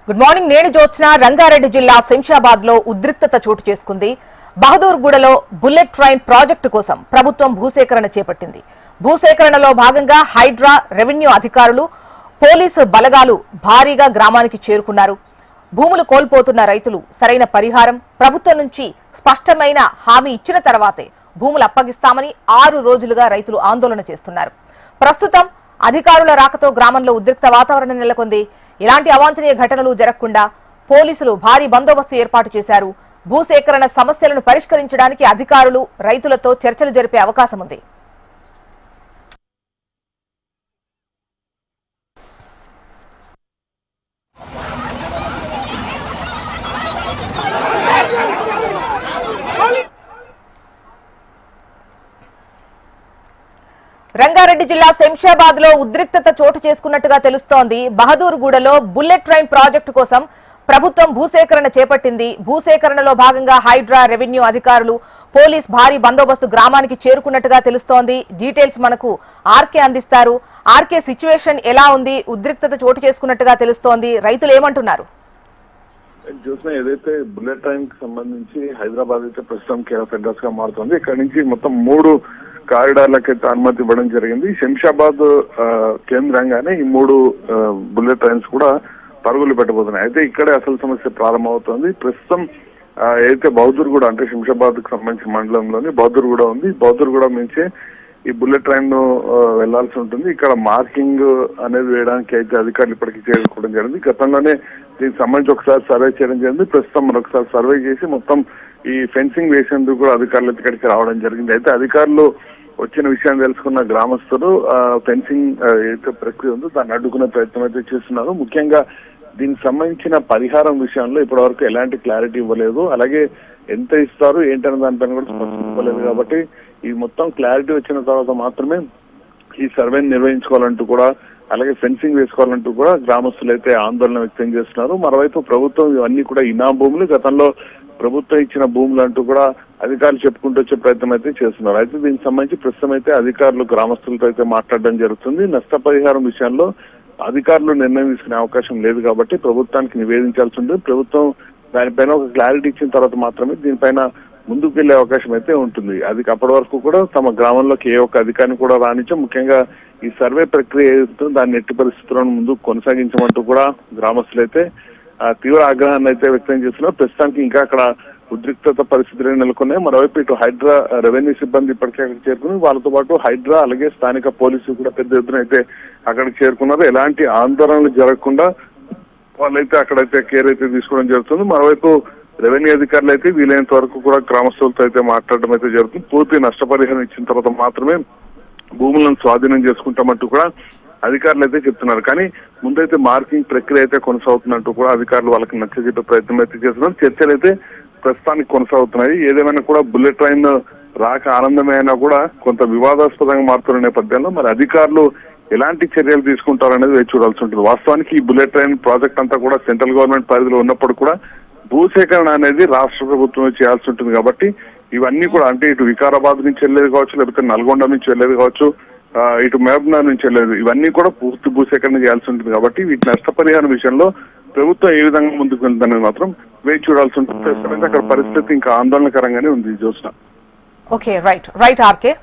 Good morning. నేను జ్యోత్స్న. రంగారెడ్డి జిల్లా శంషాబాద్ లో ఉద్రిక్తత చోటు చేసుకుంది. బహదూర్గూడలో బుల్లెట్ ట్రైన్ ప్రాజెక్టు కోసం ప్రభుత్వం భూసేకరణ చేపట్టింది. భూసేకరణలో భాగంగా హైడ్రా, రెవెన్యూ అధికారులు, పోలీసు బలగాలు భారీగా గ్రామానికి చేరుకున్నారు. భూములు కోల్పోతున్న రైతులు సరైన పరిహారం ప్రభుత్వం నుంచి స్పష్టమైన హామీ ఇచ్చిన తర్వాతే భూములు అప్పగిస్తామని 6 రోజులుగా రైతులు ఆందోళన చేస్తున్నారు. ప్రస్తుతం అధికారుల రాకతో గ్రామంలో ఉద్రిక్త వాతావరణం నెలకొంది. ఇలాంటి అవాంఛనీయ ఘటనలు జరగకుండా పోలీసులు భారీ బందోబస్తు ఏర్పాటు చేశారు. భూసేకరణ సమస్యలను పరిష్కరించడానికి అధికారులు రైతులతో చర్చలు జరిపే అవకాశం ఉంది. రంగారెడ్డి జిల్లా శంషాబాద్ లో ఉద్రిక్తత చోటు చేసుకున్నట్టుగా తెలుస్తోంది. బహదూర్గూడలో బుల్లెట్ ట్రైన్ ప్రాజెక్టు కోసం ప్రభుత్వం భూసేకరణ చేపట్టింది. భూసేకరణలో భాగంగా హైడ్రా, రెవెన్యూ అధికారులు, పోలీస్ భారీ బందోబస్తు గ్రామానికి చేరుకున్నట్టుగా తెలుస్తోంది. డీటెయిల్స్ మనకు ఆర్కే అందిస్తారు. ఆర్కే, సిచ్యువేషన్ ఎలా ఉంది? ఉద్రిక్తత చోటు చేసుకున్నట్టుగా తెలుస్తోంది. రైతులు ఏమంటున్నారు? చూసిన ఏదైతే బుల్లెట్ ట్రైన్ కి సంబంధించి హైదరాబాద్ అయితే ప్రస్తుతం కేరళ అడ్రస్ గా మారుతుంది. ఇక్కడ నుంచి మొత్తం 3 కారిడార్లకైతే అనుమతి ఇవ్వడం జరిగింది. శంషాబాద్ కేంద్రంగానే ఈ 3 బుల్లెట్ ట్రైన్స్ కూడా పరుగులు పెట్టబోతున్నాయి. అయితే ఇక్కడే అసలు సమస్య ప్రారంభమవుతుంది. ప్రస్తుతం ఏదైతే బహదూర్గూడ అంటే శంషాబాద్ కు సంబంధించిన మండలంలోని బహదూర్గూడ ఉంది. బహదూర్గూడ నుంచే ఈ బుల్లెట్ ట్రైన్ వెళ్లాల్సి ఉంటుంది. ఇక్కడ మార్కింగ్ అనేది వేయడానికి అయితే అధికారులు ఇప్పటికీ చేరుకోవడం జరిగింది. గతంలోనే దీనికి సంబంధించి ఒకసారి సర్వే చేయడం జరిగింది. ప్రస్తుతం మరొకసారి సర్వే చేసి మొత్తం ఈ ఫెన్సింగ్ వేసేందుకు కూడా అధికారులు ఇక్కడికి రావడం జరిగింది. అయితే అధికారులు వచ్చిన విషయాన్ని తెలుసుకున్న గ్రామస్తులు ఫెన్సింగ్ ఏదైతే ప్రక్రియ ఉందో దాన్ని అడ్డుకునే ప్రయత్నం అయితే చేస్తున్నారు. ముఖ్యంగా దీనికి సంబంధించిన పరిహారం విషయంలో ఇప్పటి వరకు ఎలాంటి క్లారిటీ ఇవ్వలేదు. అలాగే ఎంత ఇస్తారు ఏంటనే దానిపైన కూడా స్పష్టత ఇవ్వలేదు. కాబట్టి ఈ మొత్తం క్లారిటీ వచ్చిన తర్వాత మాత్రమే ఈ సర్వేని నిర్వహించుకోవాలంటూ కూడా, అలాగే ఫెన్సింగ్ వేసుకోవాలంటూ కూడా గ్రామస్తులు అయితే ఆందోళన వ్యక్తం చేస్తున్నారు. మరోవైపు ప్రభుత్వం ఇవన్నీ కూడా ఇనా భూములు, గతంలో ప్రభుత్వం ఇచ్చిన భూములు అంటూ కూడా అధికారులు చెప్పుకుంటూ వచ్చే ప్రయత్నం అయితే చేస్తున్నారు. అయితే దీనికి సంబంధించి ప్రస్తుతం అయితే అధికారులు గ్రామస్తులతో అయితే మాట్లాడడం జరుగుతుంది. నష్టపరిహారం విషయంలో అధికారులు నిర్ణయం తీసుకునే అవకాశం లేదు కాబట్టి ప్రభుత్వానికి నివేదించాల్సి ఉంటుంది. ప్రభుత్వం దానిపైన ఒక క్లారిటీ ఇచ్చిన తర్వాత మాత్రమే దీనిపైన ముందుకు వెళ్లే అవకాశం అయితే ఉంటుంది. అది అప్పటి వరకు కూడా తమ గ్రామంలోకి ఏ ఒక్క అధికారిని కూడా రానిచ్చో, ముఖ్యంగా ఈ సర్వే ప్రక్రియ ఏదైతుందో దాన్ని ఎట్టి పరిస్థితులను ముందుకు కొనసాగించమంటూ కూడా గ్రామస్తులు అయితే తీవ్ర ఆగ్రహాన్ని అయితే వ్యక్తం చేస్తున్నారు. ప్రస్తుతానికి ఇంకా అక్కడ ఉద్రిక్తత పరిస్థితులు నెలకొన్నాయి. మరోవైపు ఇటు హైడ్రా, రెవెన్యూ సిబ్బంది ఇప్పటికే అక్కడికి చేరుకుని వాళ్ళతో పాటు హైడ్రా అలాగే స్థానిక పోలీసులు కూడా పెద్ద ఎత్తున అయితే అక్కడికి చేరుకున్నారు. ఎలాంటి ఆందోళనలు జరగకుండా వాళ్ళైతే అక్కడైతే కేర్ అయితే తీసుకోవడం జరుగుతుంది. మరోవైపు రెవెన్యూ అధికారులు అయితే వీలైనంత వరకు కూడా గ్రామస్తులతో అయితే మాట్లాడడం అయితే జరుగుతుంది. పూర్తి నష్టపరిహారం ఇచ్చిన తర్వాత మాత్రమే భూములను స్వాధీనం చేసుకుంటామంటూ కూడా అధికారులు అయితే చెప్తున్నారు. కానీ ముందైతే మార్కింగ్ ప్రక్రియ అయితే కొనసాగుతున్నట్టు కూడా అధికారులు వాళ్ళకి నచ్చజెప్పే ప్రయత్నం అయితే చేస్తున్నారు. చర్చలు అయితే ప్రస్తుతానికి కొనసాగుతున్నాయి. ఏదేమైనా కూడా బుల్లెట్ ట్రైన్ రాక ఆనందమే అయినా కూడా కొంత వివాదాస్పదంగా మారుతున్న నేపథ్యంలో మరి అధికారులు ఎలాంటి చర్యలు తీసుకుంటారనేది వేచి చూడాల్సి ఉంటుంది. వాస్తవానికి ఈ బుల్లెట్ ట్రైన్ ప్రాజెక్ట్ అంతా కూడా సెంట్రల్ గవర్నమెంట్ పరిధిలో ఉన్నప్పుడు కూడా భూసేకరణ అనేది రాష్ట్ర ప్రభుత్వమే చేయాల్సి ఉంటుంది. కాబట్టి ఇవన్నీ కూడా అంటే ఇటు వికారాబాద్ నుంచి వెళ్ళేది కావచ్చు, లేకపోతే నల్గొండ నుంచి వెళ్ళేది కావచ్చు, ఇటు మహబూబ్నగర్ నుంచి వెళ్ళేది, ఇవన్నీ కూడా పూర్తి భూసేకరణ చేయాల్సి ఉంటుంది. కాబట్టి వీటి నష్టపరిహారం విషయంలో ప్రభుత్వం ఏ విధంగా ముందుకు వెళ్తుందనేది మాత్రం వేచి చూడాల్సి ఉంటుంది. అక్కడ పరిస్థితి ఇంకా ఆందోళనకరంగానే ఉంది. జ్యోత్స్న. Okay, right RK.